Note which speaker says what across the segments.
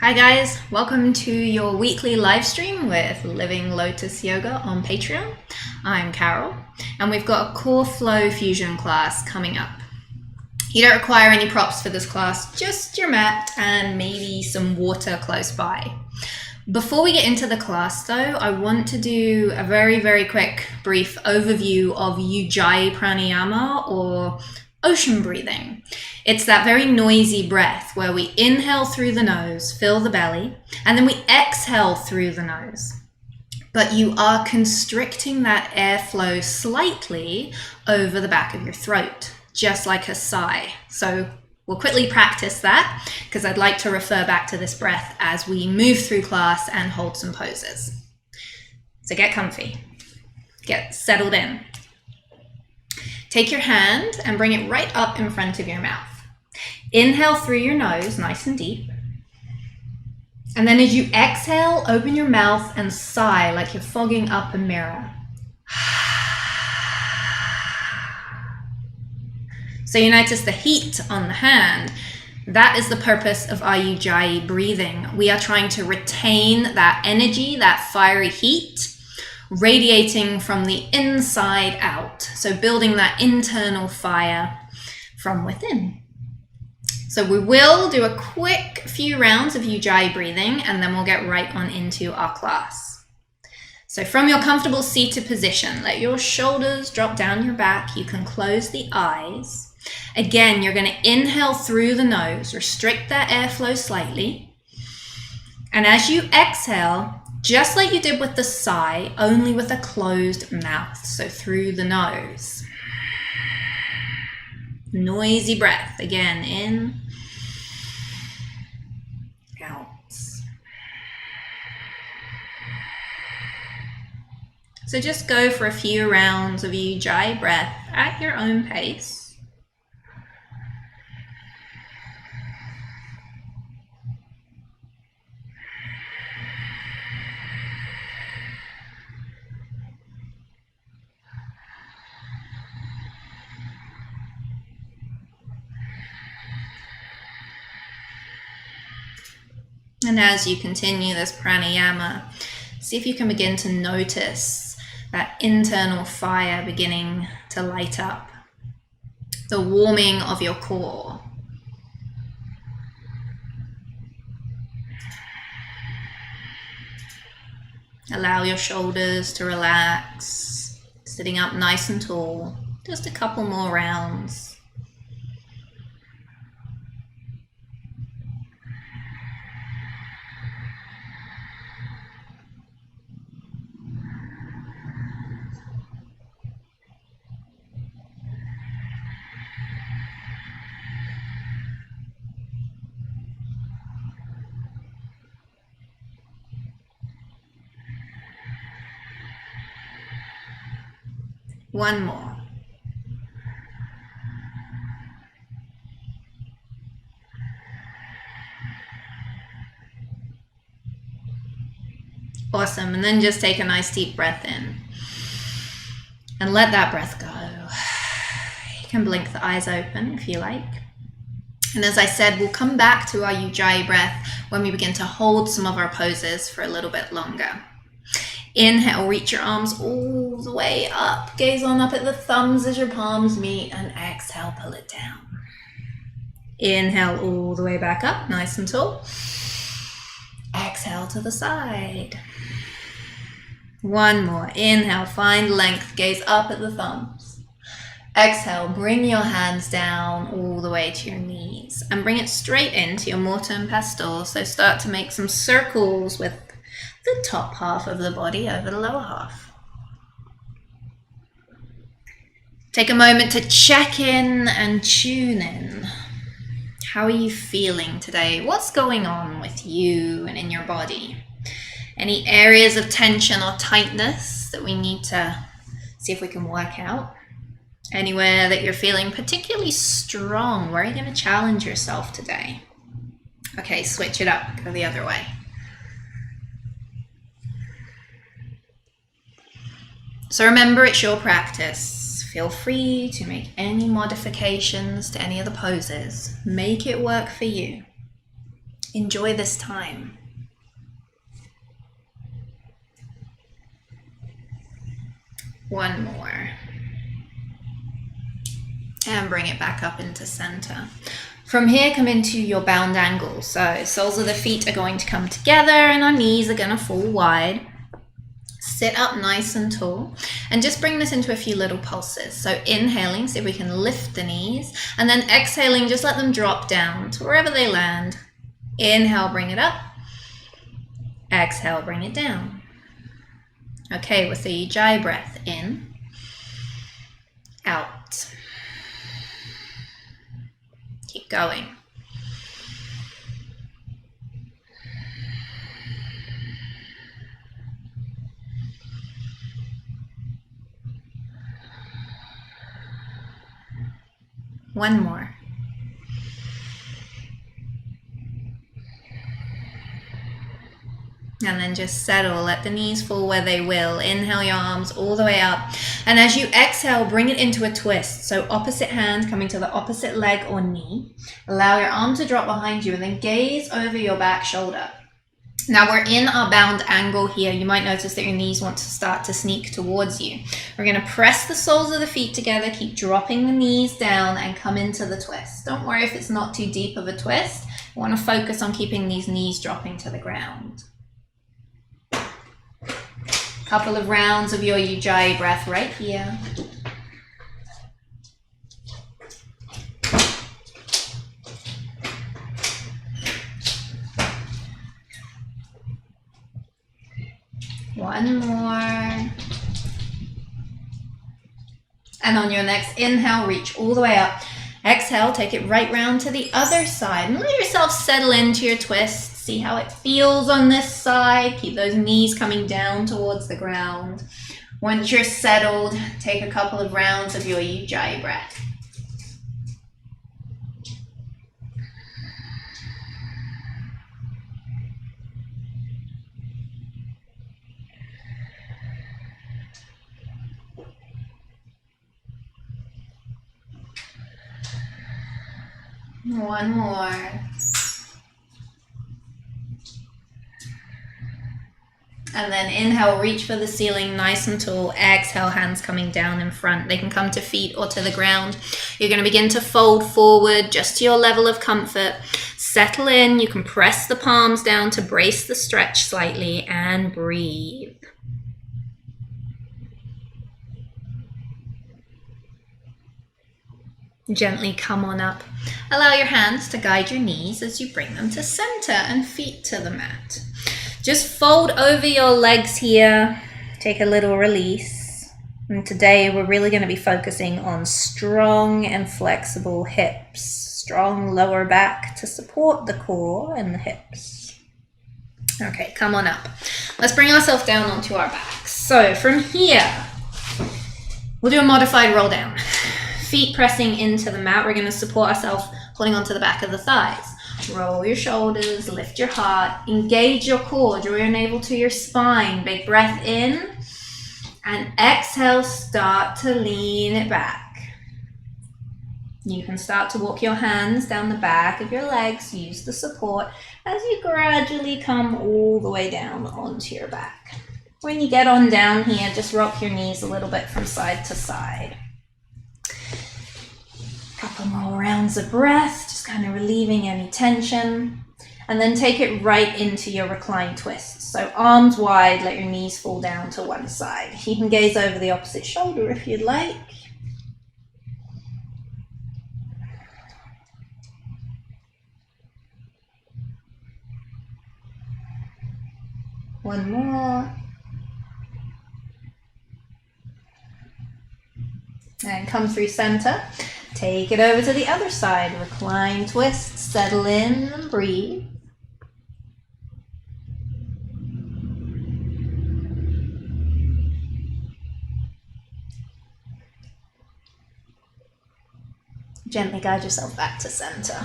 Speaker 1: Hi guys, welcome to your weekly live stream with Living Lotus Yoga on Patreon. I'm Carol, and we've got a Core Flow Fusion class coming up. You don't require any props for this class, just your mat and maybe some water close by. Before we get into the class though, I want to do a very quick brief overview of Ujjayi Pranayama or ocean breathing. It's that very noisy breath where we inhale through the nose, fill the belly, and then we exhale through the nose. But you are constricting that airflow slightly over the back of your throat, just like a sigh. So we'll quickly practice that because I'd like to refer back to this breath as we move through class and hold some poses. So get comfy, get settled in. Take your hand and bring it right up in front of your mouth. Inhale through your nose, nice and deep. And then as you exhale, open your mouth and sigh like you're fogging up a mirror. So you notice the heat on the hand. That is the purpose of our Ujjayi breathing. We are trying to retain that energy, that fiery heat, radiating from the inside out. So building that internal fire from within. So we will do a quick few rounds of Ujjayi breathing and then we'll get right on into our class. So from your comfortable seated position, let your shoulders drop down your back. You can close the eyes. Again, you're going to inhale through the nose, restrict that airflow slightly. And as you exhale, just like you did with the sigh, only with a closed mouth, so through the nose. Noisy breath, again, in, out. So just go for a few rounds of Ujjayi breath at your own pace. And as you continue this pranayama, see if you can begin to notice that internal fire beginning to light up, the warming of your core. Allow your shoulders to relax, sitting up nice and tall. Just a couple more rounds. One more. Awesome. And then just take a nice deep breath in and let that breath go. You can blink the eyes open if you like. And as I said, we'll come back to our Ujjayi breath when we begin to hold some of our poses for a little bit longer. Inhale, reach your arms all the way up. Gaze on up at the thumbs as your palms meet, and exhale, pull it down. Inhale all the way back up, nice and tall. Exhale to the side. One more. Inhale, find length, gaze up at the thumbs. Exhale, bring your hands down all the way to your knees and bring it straight into your mortar and pestle. So start to make some circles with the top half of the body over the lower half. Take a moment to check in and tune in. How are you feeling today? What's going on with you and in your body? Any areas of tension or tightness that we need to see if we can work out? Anywhere that you're feeling particularly strong, where are you going to challenge yourself today? Okay, switch it up, go the other way. So remember, it's your practice. Feel free to make any modifications to any of the poses. Make it work for you. Enjoy this time. One more. And bring it back up into center. From here, come into your bound angle. So soles of the feet are going to come together and our knees are going to fall wide. Sit up nice and tall and just bring this into a few little pulses. So inhaling, see if we can lift the knees, and then exhaling, just let them drop down to wherever they land. Inhale, bring it up. Exhale, bring it down. Okay, with the Ujjayi breath in, out. Keep going. One more. And then just settle, let the knees fall where they will. Inhale your arms all the way up. And as you exhale, bring it into a twist. So opposite hand coming to the opposite leg or knee. Allow your arm to drop behind you and then gaze over your back shoulder. Now we're in our bound angle here. You might notice that your knees want to start to sneak towards you. We're going to press the soles of the feet together, keep dropping the knees down and come into the twist. Don't worry if it's not too deep of a twist. You want to focus on keeping these knees dropping to the ground. Couple of rounds of your Ujjayi breath right here. One more. And on your next inhale, reach all the way up. Exhale, take it right round to the other side and let yourself settle into your twist. See how it feels on this side. Keep those knees coming down towards the ground. Once you're settled, take a couple of rounds of your Ujjayi breath. One more. And then inhale, reach for the ceiling nice and tall. Exhale, hands coming down in front. They can come to feet or to the ground. You're going to begin to fold forward just to your level of comfort. Settle in. You can press the palms down to brace the stretch slightly and breathe. Gently come on up. Allow your hands to guide your knees as you bring them to center and feet to the mat. Just fold over your legs here. Take a little release. And today we're really going to be focusing on strong and flexible hips. Strong lower back to support the core and the hips. Okay, come on up. Let's bring ourselves down onto our backs. So from here, we'll do a modified roll down. Feet pressing into the mat. We're going to support ourselves holding onto the back of the thighs. Roll your shoulders, lift your heart, engage your core, draw your navel to your spine. Big breath in and exhale, start to lean it back. You can start to walk your hands down the back of your legs, use the support as you gradually come all the way down onto your back. When you get on down here, just rock your knees a little bit from side to side. Couple more rounds of breath, just kind of relieving any tension. And then take it right into your reclined twist. So arms wide, let your knees fall down to one side. You can gaze over the opposite shoulder if you'd like. One more. And come through center. Take it over to the other side. Recline, twist, settle in and breathe. Gently guide yourself back to center.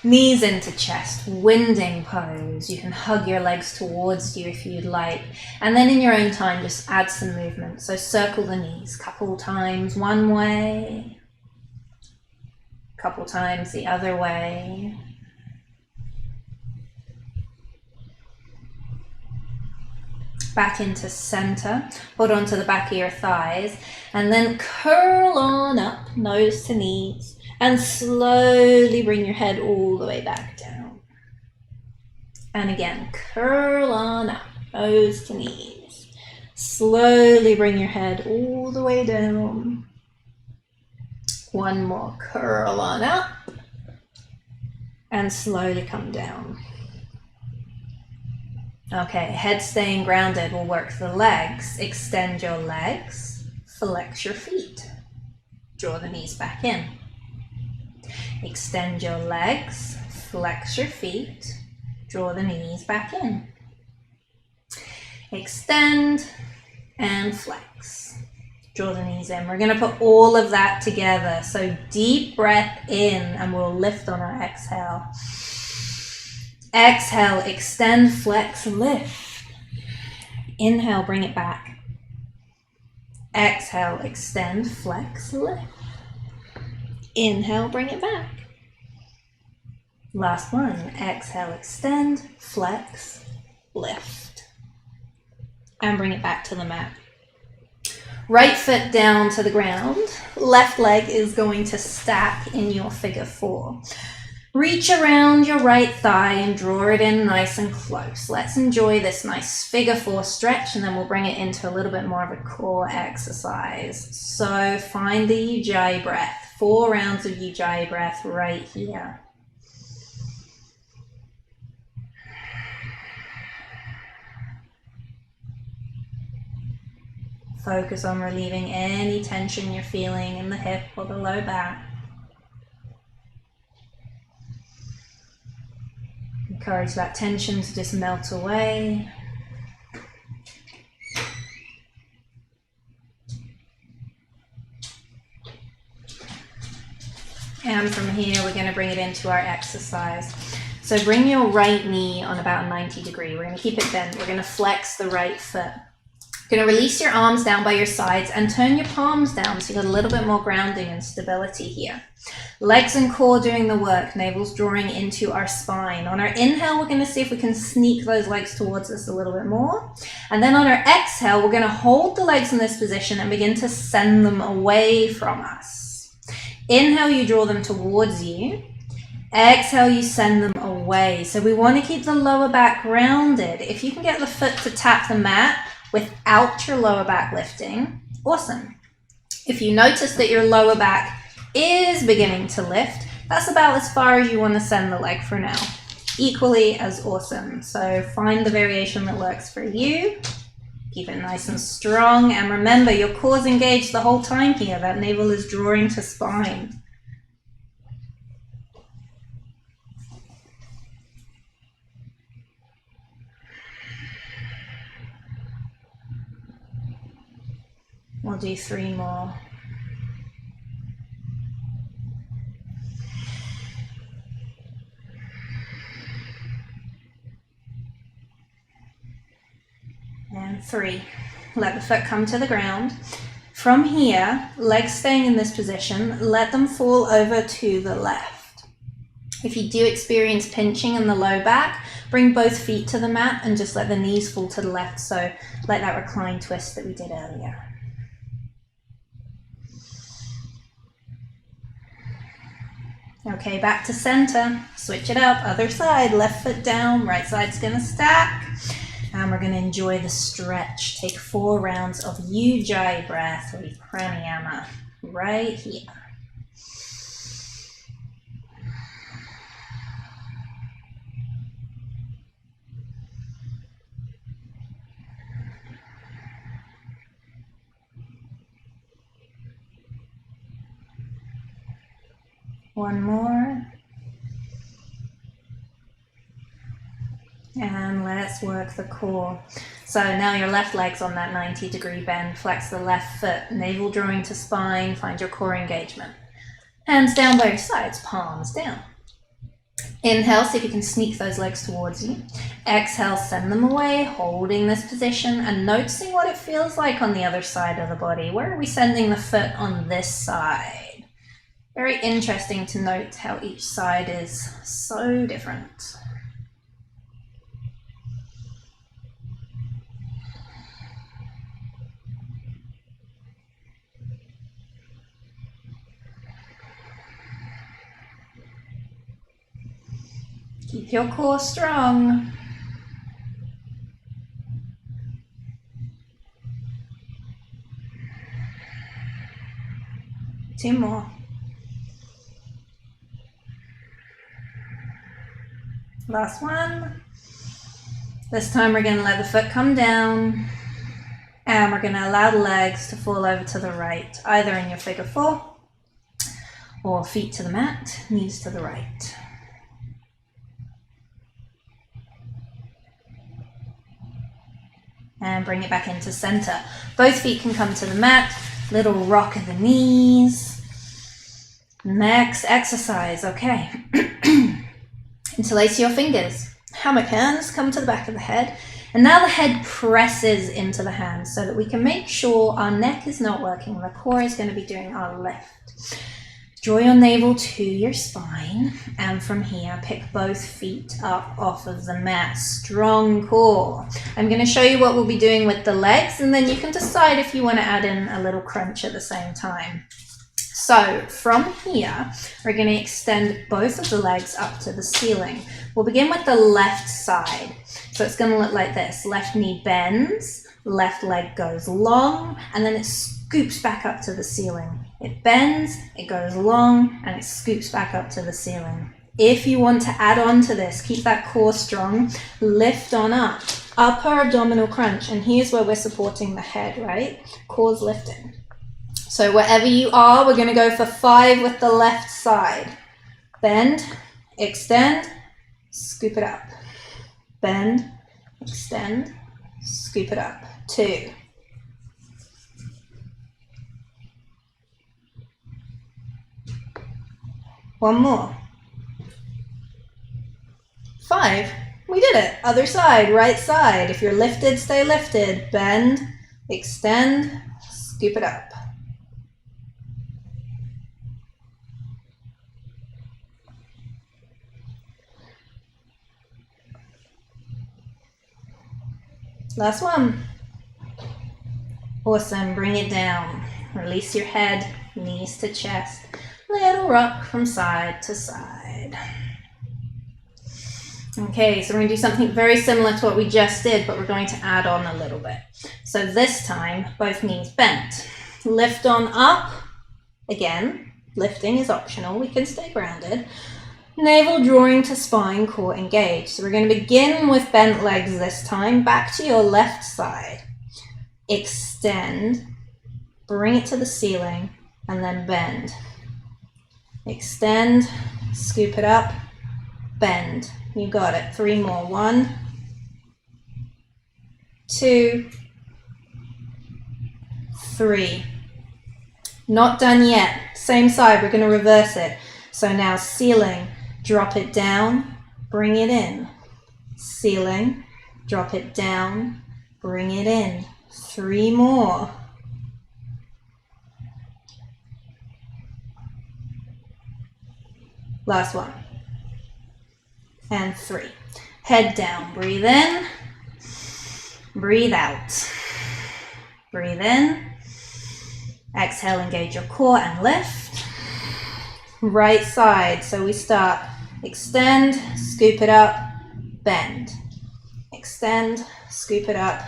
Speaker 1: Knees into chest, winding pose. You can hug your legs towards you if you'd like. And then in your own time, just add some movement. So circle the knees a couple times one way, a couple times the other way. back into center. Hold on to the back of your thighs and then curl on up, nose to knees, and slowly bring your head all the way back down. And again, curl on up, nose to knees. Slowly bring your head all the way down. One more, curl on up and slowly come down. Okay, head staying grounded. We'll work the legs. Extend your legs, flex your feet. Draw the knees back in. Extend your legs, flex your feet, draw the knees back in. Extend and flex. Draw the knees in. We're going to put all of that together. So deep breath in and we'll lift on our exhale. Exhale, extend, flex, lift. Inhale, bring it back. Exhale, extend, flex, lift. Inhale, bring it back. Last one. Exhale, extend, flex, lift. And bring it back to the mat. Right foot down to the ground. Left leg is going to stack in your figure four. Reach around your right thigh and draw it in nice and close. Let's enjoy this nice figure four stretch and then we'll bring it into a little bit more of a core exercise. So find the Ujjayi breath. 4 rounds of Ujjayi breath right here. Focus on relieving any tension you're feeling in the hip or the low back. Encourage that tension to just melt away. And from here, we're going to bring it into our exercise. So bring your right knee on about 90 degrees. We're going to keep it bent. We're going to flex the right foot. You're going to release your arms down by your sides and turn your palms down so you've got a little bit more grounding and stability here. Legs and core doing the work, navel's drawing into our spine. On our inhale, we're going to see if we can sneak those legs towards us a little bit more. And then on our exhale, we're going to hold the legs in this position and begin to send them away from us. Inhale, you draw them towards you. Exhale, you send them away. So we want to keep the lower back grounded. If you can get the foot to tap the mat without your lower back lifting, awesome. If you notice that your lower back is beginning to lift, that's about as far as you want to send the leg for now. Equally as awesome. So find the variation that works for you. Keep it nice and strong. And remember, your core's engaged the whole time here. That navel is drawing to spine. We'll do 3 more. And 3. Let the foot come to the ground. From here, legs staying in this position, let them fall over to the left. If you do experience pinching in the low back, bring both feet to the mat and just let the knees fall to the left. So like that recline twist that we did earlier. Okay, back to center. Switch it up. Other side, left foot down, right side's gonna stack. And we're gonna enjoy the stretch. Take 4 rounds of Ujjayi breath or Pranayama right here. One more. And let's work the core. So now your left leg's on that 90-degree bend. Flex the left foot, navel drawing to spine. Find your core engagement. Hands down by your sides, palms down. Inhale, see if you can sneak those legs towards you. Exhale, send them away, holding this position and noticing what it feels like on the other side of the body. Where are we sending the foot on this side? Very interesting to note how each side is so different. Keep your core strong. Two more. Last one. This time we're going to let the foot come down and we're going to allow the legs to fall over to the right, either in your figure four or feet to the mat, knees to the right. And bring it back into center. Both feet can come to the mat. Little rock of the knees. Next exercise, okay. Interlace your fingers. Hammock hands come to the back of the head. And now the head presses into the hands so that we can make sure our neck is not working. The core is going to be doing our lift. Draw your navel to your spine, and from here, pick both feet up off of the mat. Strong core. I'm going to show you what we'll be doing with the legs, and then you can decide if you want to add in a little crunch at the same time. So from here, we're going to extend both of the legs up to the ceiling. We'll begin with the left side. So it's going to look like this. Left knee bends, left leg goes long, and then it scoops back up to the ceiling. It bends, it goes long, and it scoops back up to the ceiling. If you want to add on to this, keep that core strong, lift on up, upper abdominal crunch, and here's where we're supporting the head, right? Core's lifting. So wherever you are, we're going to go for 5 with the left side. Bend, extend, scoop it up. Bend, extend, scoop it up. 2. One more. 5. We did it. Other side, right side. If you're lifted, stay lifted. Bend, extend, scoop it up. Last one. Awesome. Bring it down. Release your head, knees to chest. Little rock from side to side. Okay, so we're going to do something very similar to what we just did, but we're going to add on a little bit. So this time, both knees bent. Lift on up. Again, lifting is optional. We can stay grounded. Navel drawing to spine, core engaged. So we're going to begin with bent legs this time. Back to your left side. Extend. Bring it to the ceiling, and then bend. Extend, scoop it up, bend. You got it. 3 more. 1, 2, 3. Not done yet. Same side. We're going to reverse it. So now ceiling, drop it down, bring it in. Ceiling, drop it down, bring it in. 3 more. Last one. And 3. Head down. Breathe in. Breathe out. Breathe in. Exhale, engage your core and lift. Right side. So we start. Extend, scoop it up, bend. Extend, scoop it up,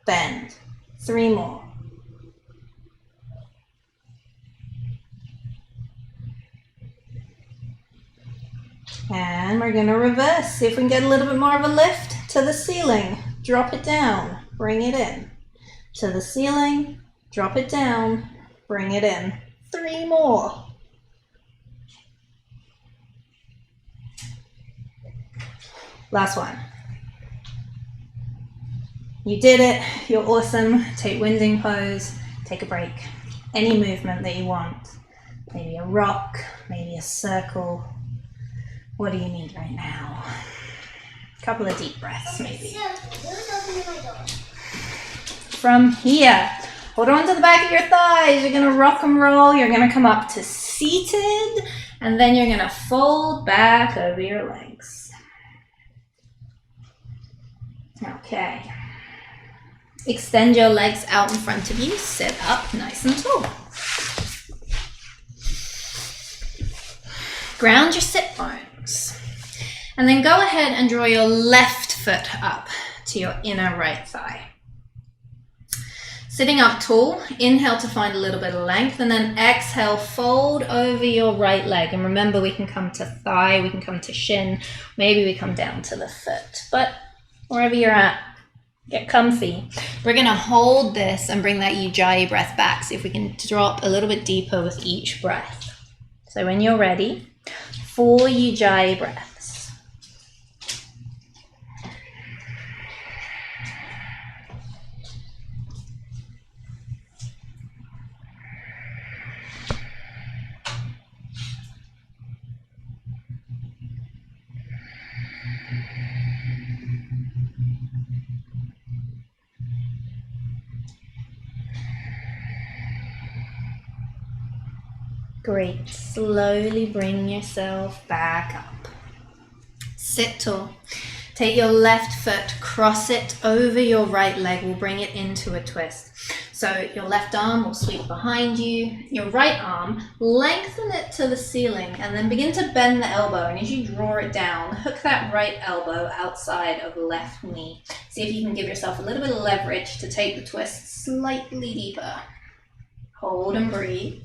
Speaker 1: bend. 3 more. And we're going to reverse. See if we can get a little bit more of a lift to the ceiling. Drop it down, bring it in. To the ceiling, drop it down, bring it in. 3 more. Last one. You did it. You're awesome. Take winding pose. Take a break. Any movement that you want. Maybe a rock, maybe a circle. What do you need right now? A couple of deep breaths, maybe. From here, hold on to the back of your thighs. You're going to rock and roll. You're going to come up to seated, and then you're going to fold back over your legs. Okay. Extend your legs out in front of you. Sit up nice and tall. Ground your sit bones. And then go ahead and draw your left foot up to your inner right thigh. Sitting up tall, inhale to find a little bit of length, and then exhale, fold over your right leg. And remember, we can come to thigh, we can come to shin, maybe we come down to the foot. But wherever you're at, get comfy. We're going to hold this and bring that Ujjayi breath back. See if we can drop a little bit deeper with each breath. So when you're ready, 4 Ujjayi breaths. Great. Slowly bring yourself back up. Sit tall. Take your left foot, cross it over your right leg. We'll bring it into a twist. So your left arm will sweep behind you. Your right arm, lengthen it to the ceiling and then begin to bend the elbow. And as you draw it down, hook that right elbow outside of the left knee. See if you can give yourself a little bit of leverage to take the twist slightly deeper. Hold and breathe.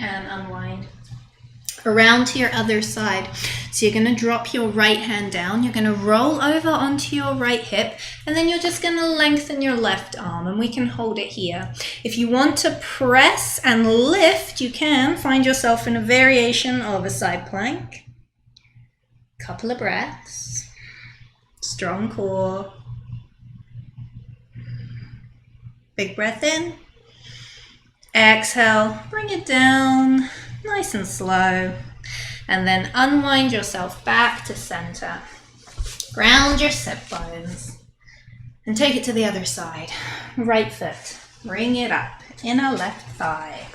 Speaker 1: And unwind. Around to your other side. So you're going to drop your right hand down, you're going to roll over onto your right hip, and then you're just going to lengthen your left arm, and we can hold it here. If you want to press and lift, you can find yourself in a variation of a side plank. Couple of breaths. Strong core. Big breath in. Exhale, bring it down, nice and slow, and then unwind yourself back to center. Ground your sit bones, and take it to the other side. Right foot, bring it up, inner left thigh.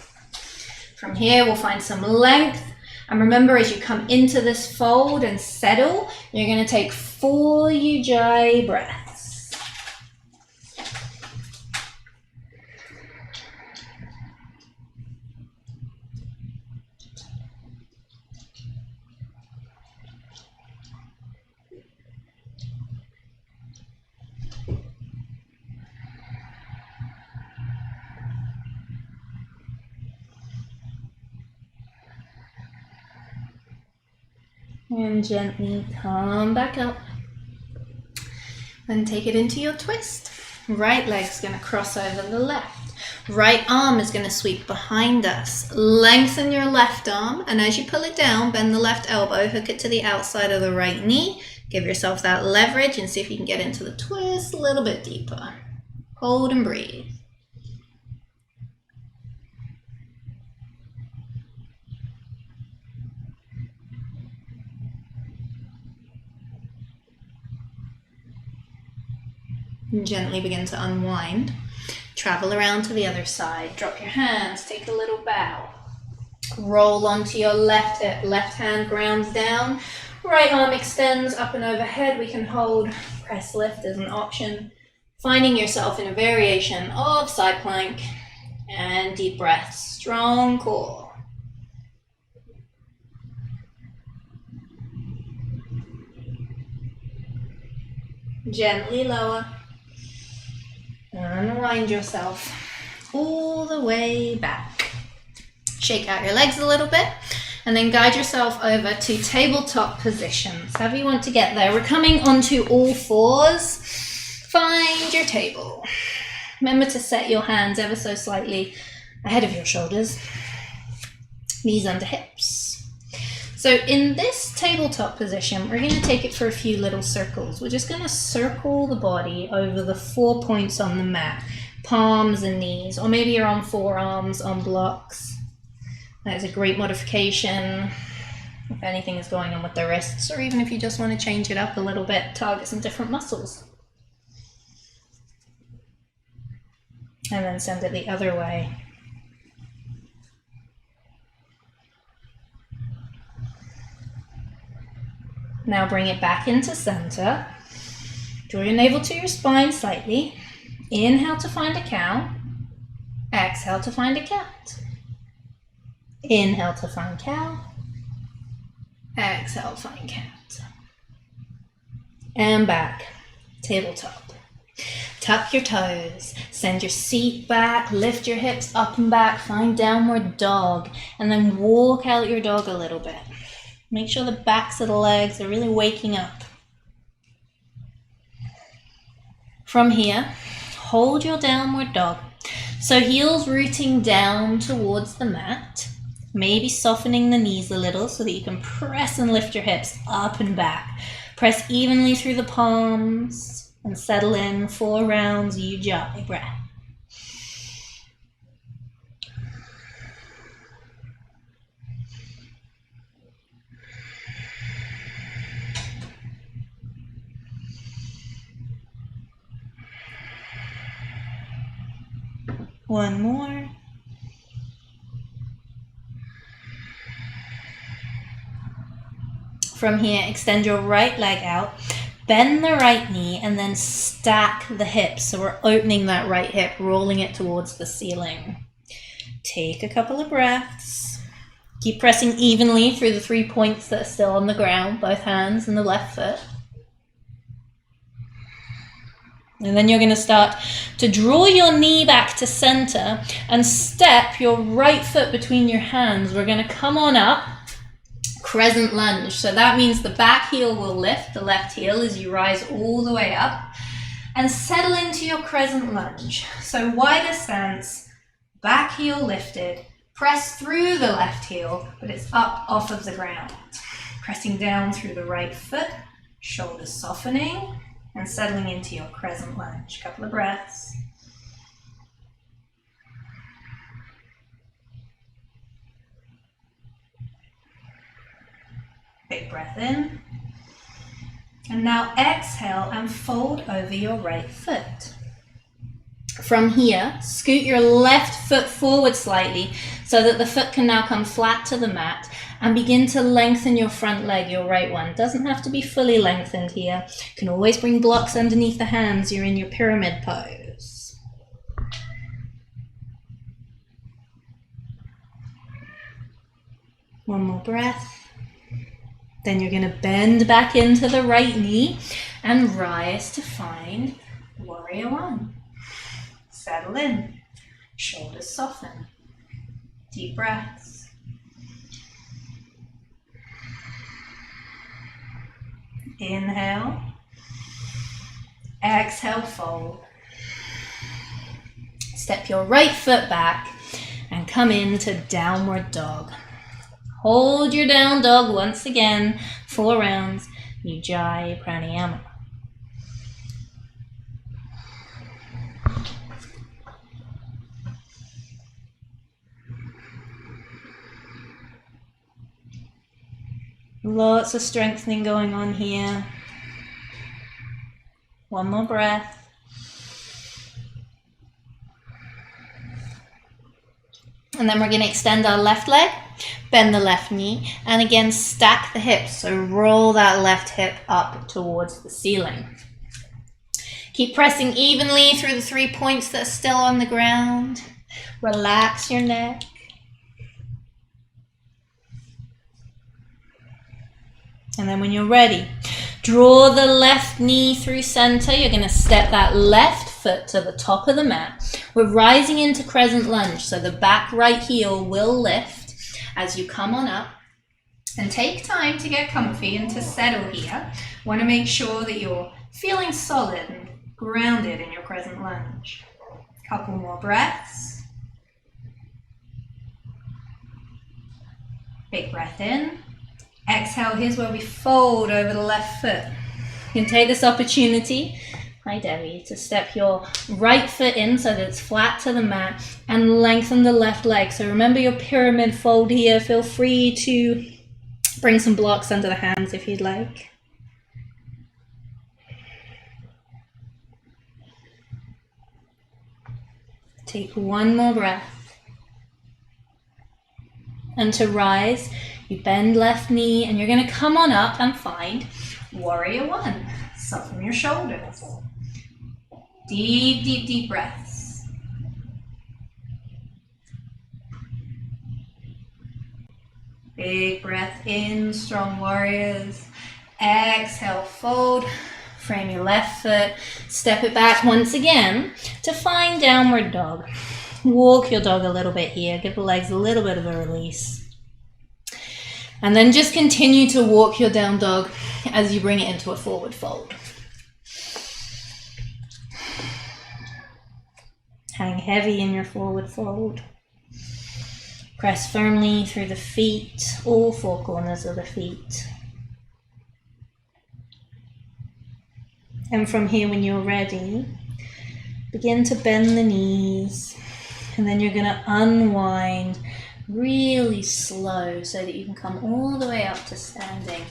Speaker 1: From here, we'll find some length, and remember, as you come into this fold and settle, you're going to take 4 Ujjayi breaths. And gently come back up. Then take it into your twist. Right leg's going to cross over the left. Right arm is going to sweep behind us. Lengthen your left arm, and as you pull it down, bend the left elbow, hook it to the outside of the right knee. Give yourself that leverage and see if you can get into the twist a little bit deeper. Hold and breathe. And gently begin to unwind. Travel around to the other side. Drop your hands, take a little bow. Roll onto your left hip. Left hand grounds down. Right arm extends up and overhead. We can hold. Press lift as an option. Finding yourself in a variation of side plank. And deep breaths. Strong core. Gently lower. Unwind yourself all the way back. Shake out your legs a little bit and then guide yourself over to tabletop positions. However you want to get there. We're coming onto all fours. Find your table. Remember to set your hands ever so slightly ahead of your shoulders. Knees under hips. So in this tabletop position, we're going to take it for a few little circles. We're just going to circle the body over the 4 points on the mat, palms and knees, or maybe you're on forearms on blocks. That is a great modification if anything is going on with the wrists, or even if you just want to change it up a little bit, target some different muscles. And then send it the other way. Now bring it back into center. Draw your navel to your spine slightly. Inhale to find a cow. Exhale to find a cat. Inhale to find cow. Exhale, find cat. And back, tabletop. Tuck your toes, send your seat back, lift your hips up and back, find downward dog, and then walk out your dog a little bit. Make sure the backs of the legs are really waking up. From here, hold your downward dog. So heels rooting down towards the mat, maybe softening the knees a little so that you can press and lift your hips up and back. Press evenly through the palms and settle in 4 rounds Ujjayi breath. One more. From here, extend your right leg out, bend the right knee, and then stack the hips. So we're opening that right hip, rolling it towards the ceiling. Take a couple of breaths. Keep pressing evenly through the 3 points that are still on the ground, both hands and the left foot. And then you're going to start to draw your knee back to center and step your right foot between your hands. We're going to come on up, crescent lunge. So that means the back heel will lift the left heel as you rise all the way up and settle into your crescent lunge. So wider stance, back heel lifted, press through the left heel, but it's up off of the ground. Pressing down through the right foot, shoulders softening, and settling into your crescent lunge. Couple of breaths. Big breath in. And now exhale and fold over your right foot. From here, scoot your left foot forward slightly so that the foot can now come flat to the mat, and begin to lengthen your front leg, your right one. Doesn't have to be fully lengthened here. You can always bring blocks underneath the hands. You're in your pyramid pose. One more breath. Then you're going to bend back into the right knee and rise to find warrior one. Settle in. Shoulders soften. Deep breaths. Inhale, exhale, fold. Step your right foot back and come into downward dog. Hold your down dog once again, 4 rounds, Ujjayi Pranayama. Lots of strengthening going on here. One more breath. And then we're going to extend our left leg, bend the left knee, and again stack the hips. So roll that left hip up towards the ceiling. Keep pressing evenly through the 3 points that are still on the ground. Relax your neck. And then when you're ready, draw the left knee through center. You're going to step that left foot to the top of the mat. We're rising into crescent lunge, so the back right heel will lift as you come on up. And take time to get comfy and to settle here. Want to make sure that you're feeling solid and grounded in your crescent lunge. Couple more breaths. Big breath in. Exhale, here's where we fold over the left foot. You can take this opportunity, hi Debbie, to step your right foot in so that it's flat to the mat and lengthen the left leg. So remember your pyramid fold here. Feel free to bring some blocks under the hands if you'd like. Take one more breath. And to rise, you bend left knee and you're going to come on up and find warrior one. Soften your shoulders. Deep, deep, deep breaths. Big breath in, strong warriors. Exhale, fold. Frame your left foot. Step it back once again to find downward dog. Walk your dog a little bit here. Give the legs a little bit of a release. And then just continue to walk your down dog as you bring it into a forward fold. Hang heavy in your forward fold. Press firmly through the feet, all four corners of the feet. And from here, when you're ready, begin to bend the knees. And then you're going to unwind really slow so that you can come all the way up to standing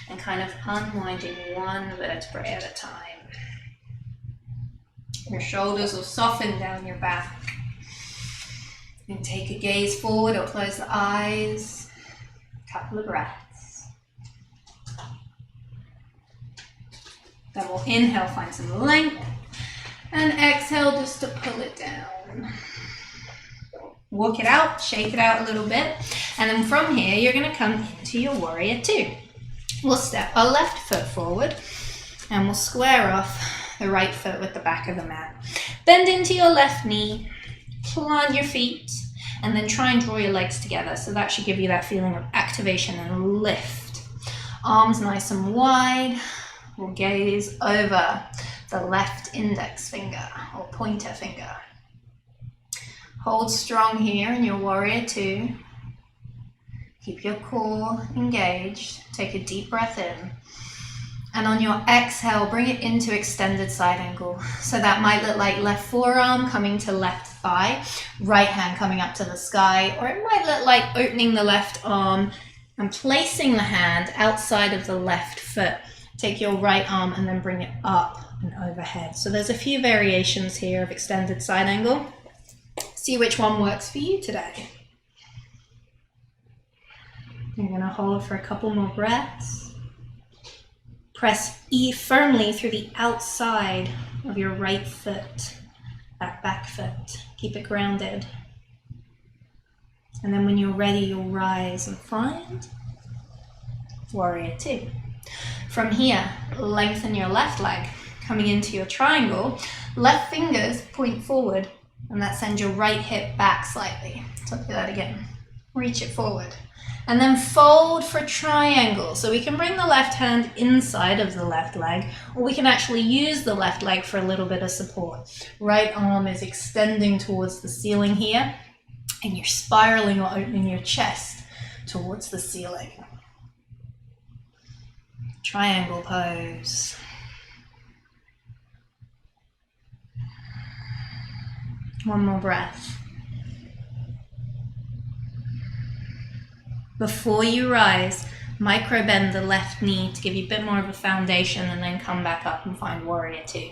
Speaker 1: and kind of unwinding one vertebrae at a time. Your shoulders will soften down your back. You can take a gaze forward or close the eyes. Couple of breaths. Then we'll inhale, find some length. And exhale just to pull it down. Walk it out, shake it out a little bit. And then from here, you're going to come into your warrior two. We'll step our left foot forward and we'll square off the right foot with the back of the mat. Bend into your left knee, plant your feet, and then try and draw your legs together. So that should give you that feeling of activation and lift. Arms nice and wide. We'll gaze over the left index finger or pointer finger. Hold strong here in your warrior two. Keep your core engaged. Take a deep breath in. And on your exhale, bring it into extended side angle. So that might look like left forearm coming to left thigh, right hand coming up to the sky, or it might look like opening the left arm and placing the hand outside of the left foot. Take your right arm and then bring it up and overhead. So there's a few variations here of extended side angle. See which one works for you today. You're going to hold for a couple more breaths. Press firmly through the outside of your right foot, that back foot. Keep it grounded. And then when you're ready, you'll rise and find warrior two. From here, lengthen your left leg. Coming into your triangle, left fingers point forward, and that sends your right hip back slightly. So do that again. Reach it forward. And then fold for triangle. So we can bring the left hand inside of the left leg, or we can actually use the left leg for a little bit of support. Right arm is extending towards the ceiling here, and you're spiraling or opening your chest towards the ceiling. Triangle pose. One more breath. Before you rise, micro bend the left knee to give you a bit more of a foundation, and then come back up and find warrior two.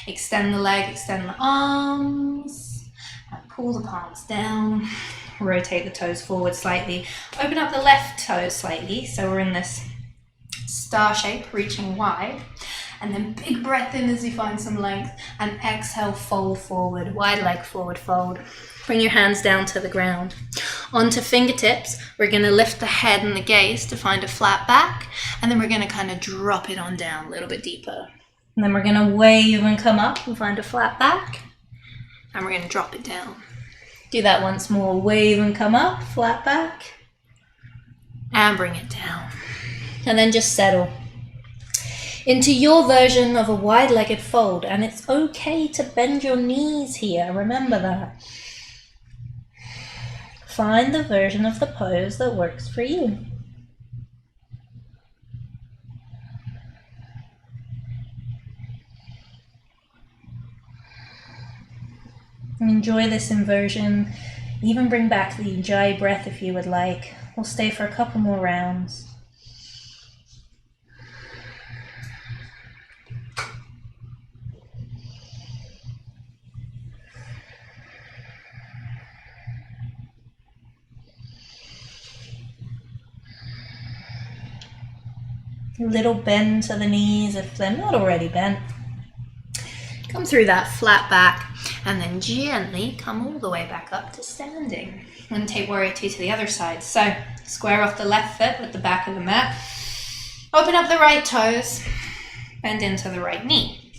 Speaker 1: Extend the leg, extend the arms, and pull the palms down. Rotate the toes forward slightly. Open up the left toes slightly, so we're in this star shape, reaching wide. And then big breath in as you find some length, and exhale, fold forward, wide leg forward fold. Bring your hands down to the ground. Onto fingertips, we're going to lift the head and the gaze to find a flat back, and then we're going to kind of drop it on down a little bit deeper. And then we're going to wave and come up and find a flat back, and we're going to drop it down. Do that once more, wave and come up, flat back, and bring it down. And then just settle into your version of a wide-legged fold, and it's okay to bend your knees here, remember that. Find the version of the pose that works for you. Enjoy this inversion. Even bring back the Ujjayi breath if you would like. We'll stay for a couple more rounds. A little bend to the knees if they're not already bent. Come through that flat back and then gently come all the way back up to standing. And take warrior two to the other side. So square off the left foot with the back of the mat. Open up the right toes. Bend into the right knee.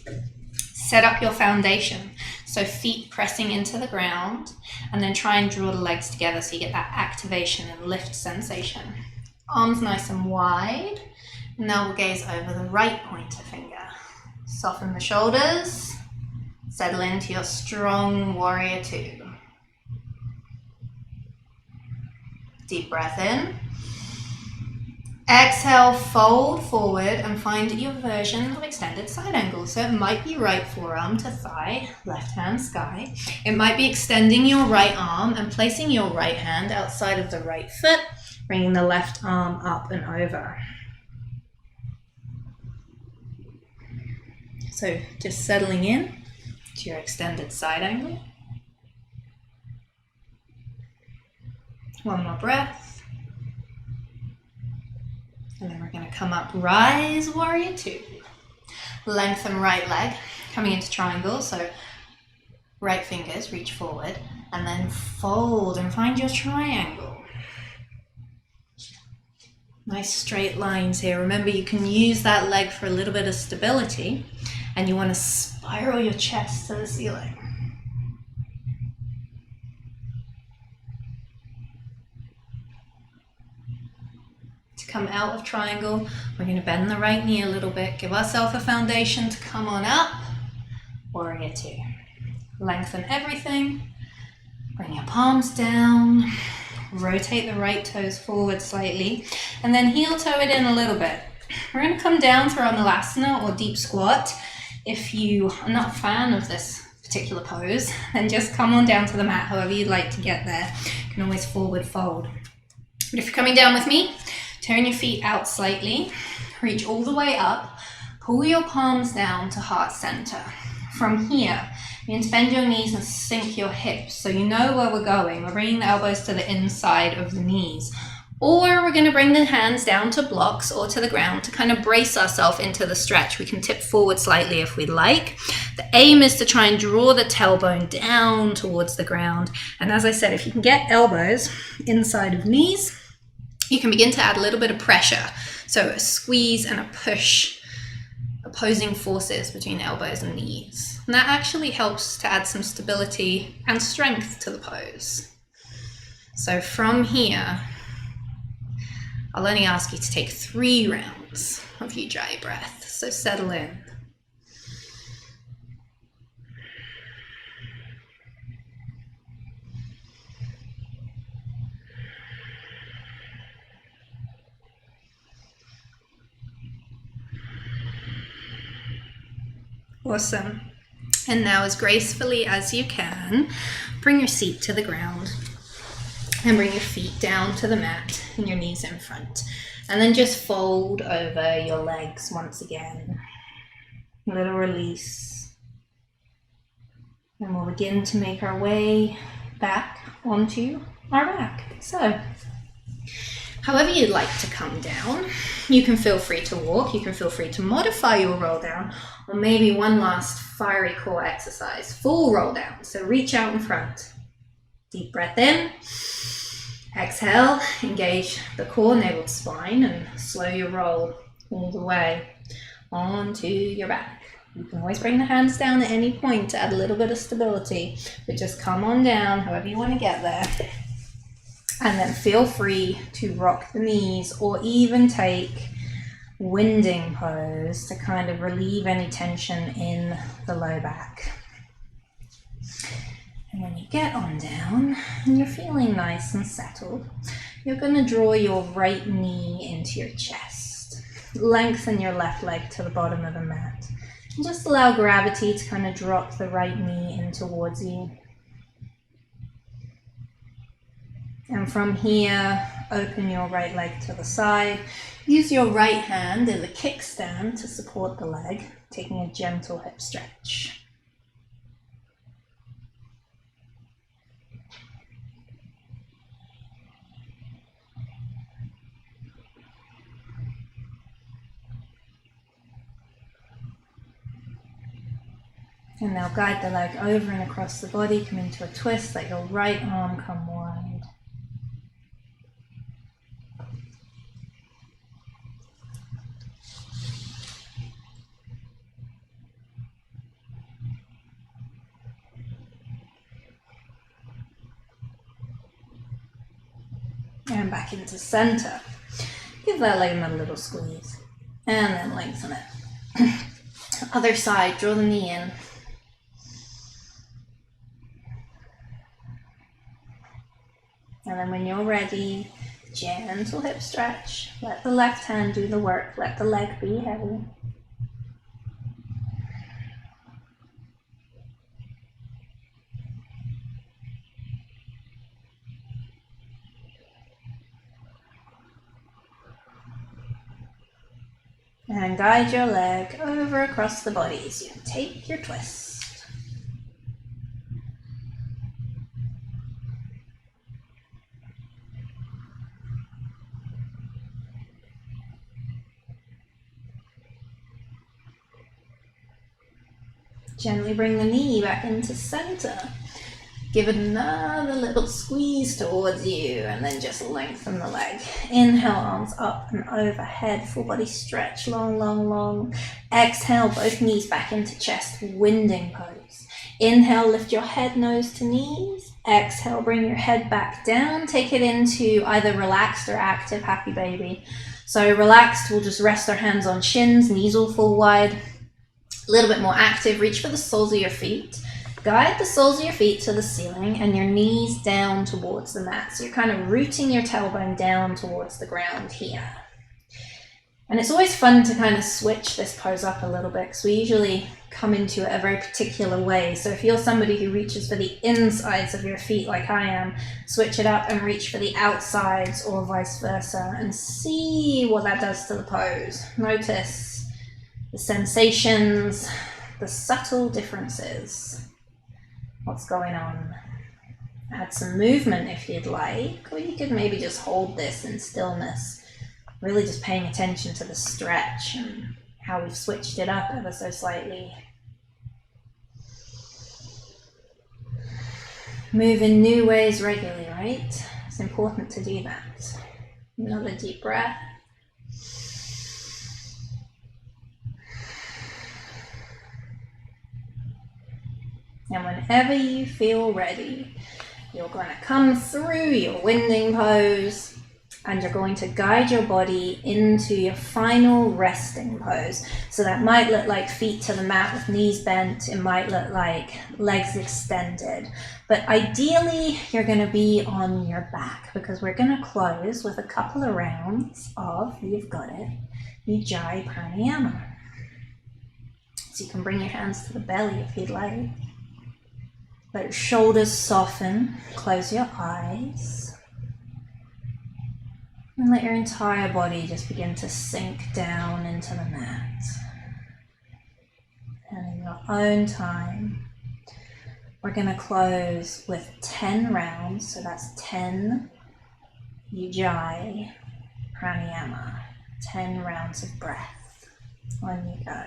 Speaker 1: Set up your foundation. So feet pressing into the ground, and then try and draw the legs together so you get that activation and lift sensation. Arms nice and wide. Now we'll gaze over the right pointer finger. Soften the shoulders. Settle into your strong warrior two. Deep breath in. Exhale, fold forward and find your version of extended side angle. So it might be right forearm to thigh, left hand sky. It might be extending your right arm and placing your right hand outside of the right foot, bringing the left arm up and over. So just settling in to your extended side angle. One more breath. And then we're going to come up, rise, warrior two. Lengthen right leg, coming into triangle. So right fingers reach forward and then fold and find your triangle. Nice straight lines here. Remember, you can use that leg for a little bit of stability, and you want to spiral your chest to the ceiling. Come out of triangle, we're going to bend the right knee a little bit, give ourselves a foundation to come on up, warrior two. Lengthen everything, bring your palms down, rotate the right toes forward slightly, and then heel toe it in a little bit. We're going to come down through Andalasana or deep squat. If you are not a fan of this particular pose, then just come on down to the mat, however you'd like to get there. You can always forward fold. But if you're coming down with me, turn your feet out slightly, reach all the way up, pull your palms down to heart center. From here, you're going to bend your knees and sink your hips. So you know where we're going. We're bringing the elbows to the inside of the knees. Or we're going to bring the hands down to blocks or to the ground to kind of brace ourselves into the stretch. We can tip forward slightly if we'd like. The aim is to try and draw the tailbone down towards the ground. And as I said, if you can get elbows inside of knees, you can begin to add a little bit of pressure. So a squeeze and a push, opposing forces between elbows and knees. And that actually helps to add some stability and strength to the pose. So from here, I'll only ask you to take 3 rounds of Ujjayi breath. So settle in. Awesome. And now, as gracefully as you can, bring your seat to the ground and bring your feet down to the mat and your knees in front. And then just fold over your legs once again. A little release. And we'll begin to make our way back onto our back. So, however you'd like to come down, you can feel free to walk, you can feel free to modify your roll down, or maybe one last fiery core exercise, full roll down. So reach out in front. Deep breath in. Exhale, engage the core, navel to spine, and slow your roll all the way onto your back. You can always bring the hands down at any point to add a little bit of stability, but just come on down however you want to get there. And then feel free to rock the knees or even take winding pose to kind of relieve any tension in the low back. And when you get on down and you're feeling nice and settled, you're going to draw your right knee into your chest. Lengthen your left leg to the bottom of the mat. And just allow gravity to kind of drop the right knee in towards you. And from here, open your right leg to the side. Use your right hand as a kickstand to support the leg, taking a gentle hip stretch. And now guide the leg over and across the body, come into a twist, let your right arm come wide. And back into center. Give that leg another little squeeze. And then lengthen it. Other side, draw the knee in. And then when you're ready, gentle hip stretch. Let the left hand do the work. Let the leg be heavy. And guide your leg over across the body so you can take your twist. Gently bring the knee back into center. Give it another little squeeze towards you and then just lengthen the leg. Inhale, arms up and overhead, full body stretch, long, long, long. Exhale, both knees back into chest, winding pose. Inhale, lift your head, nose to knees. Exhale, bring your head back down. Take it into either relaxed or active, happy baby. So relaxed, we'll just rest our hands on shins, knees will fall wide. A little bit more active, reach for the soles of your feet. Guide the soles of your feet to the ceiling and your knees down towards the mat. So you're kind of rooting your tailbone down towards the ground here. And it's always fun to kind of switch this pose up a little bit because we usually come into it a very particular way. So if you're somebody who reaches for the insides of your feet like I am, switch it up and reach for the outsides or vice versa and see what that does to the pose. Notice the sensations, the subtle differences. What's going on? Add some movement if you'd like, or you could maybe just hold this in stillness, really just paying attention to the stretch and how we've switched it up ever so slightly. Move in new ways regularly, right? It's important to do that. Another deep breath. And whenever you feel ready, you're going to come through your winding pose and you're going to guide your body into your final resting pose. So that might look like feet to the mat with knees bent. It might look like legs extended. But ideally, you're going to be on your back because we're going to close with a couple of rounds of, you've got it, Ujjayi Pranayama. So you can bring your hands to the belly if you'd like. Let your shoulders soften, close your eyes, and let your entire body just begin to sink down into the mat. And in your own time, we're going to close with 10 rounds, so that's 10 Ujjayi Pranayama, 10 rounds of breath. On you go.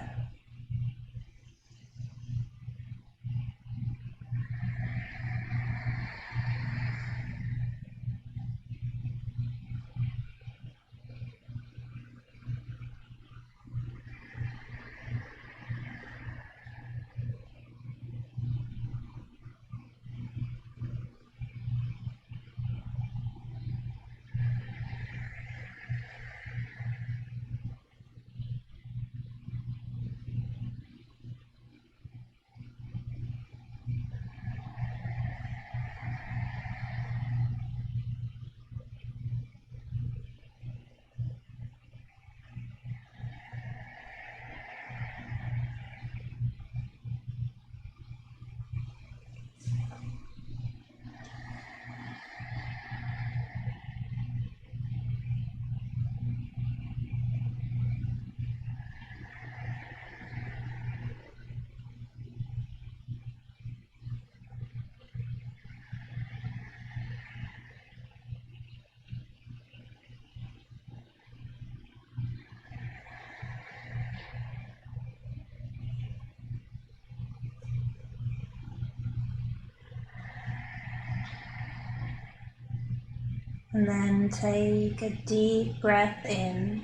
Speaker 1: And then take a deep breath in,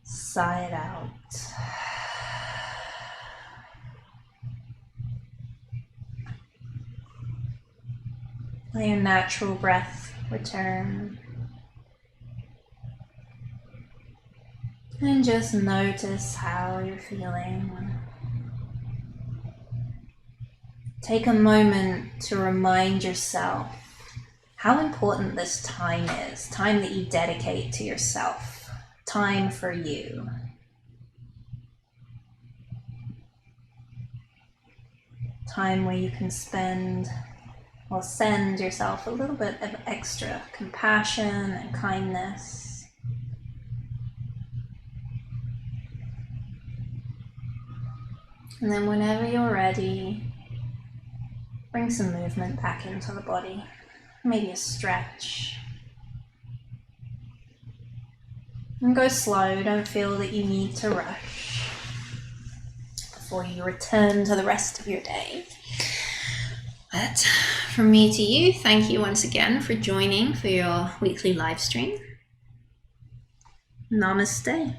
Speaker 1: sigh it out. Let your natural breath return. And just notice how you're feeling. Take a moment to remind yourself how important this time is, time that you dedicate to yourself, time for you. Time where you can spend or send yourself a little bit of extra compassion and kindness. And then whenever you're ready, bring some movement back into the body. Maybe a stretch. And go slow, don't feel that you need to rush before you return to the rest of your day. But from me to you, thank you once again for joining for your weekly live stream. Namaste.